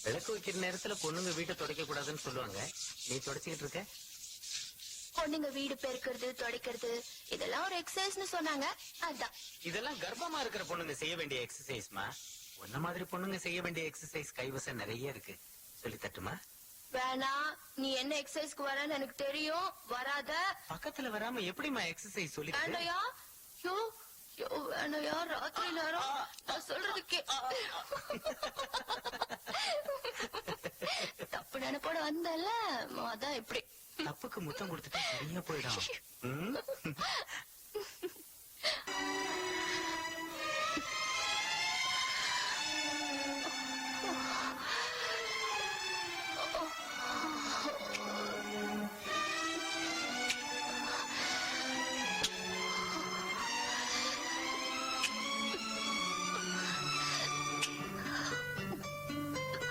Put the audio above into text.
விளக்கு வைக்கிற நேரத்துல பொண்ணுங்க வீட்டை துடைக்க கூடாதுன்னு சொல்லுவாங்க. நீ துடைச்சிக்கிட்டு இருக்க. பொண்ணுங்க வீடு பெருக்கிறது துடைக்கிறது இதெல்லாம் ஒரு எக்ஸசைஸ்னு சொன்னாங்க, அதான். இதெல்லாம் கர்ப்பமா இருக்கிற பொண்ணுங்க செய்ய வேண்டிய எக்ஸசைஸ்மா. உன்ன மாதிரி பொண்ணுங்க செய்ய வேண்டிய எக்ஸசைஸ் கைவசம் நிறைய இருக்கு. சொல்லி தட்டுமா? வேணா, நீ என்ன எக்ஸசைஸ்க்கு வரன்னு எனக்கு தெரியும். வராத. பக்கத்துல வராம எப்படிமா எக்ஸசைஸ் சொல்லி? வேண்டாயா? யோ யோ வேணாயா, ராத்திரி நேரம் நான் சொல்றதுக்கே தப்பு நினைப்போட வந்தல, அதான் இப்படி தப்புக்கு முத்தம் கொடுத்துட்டு சரியா போயிடும்.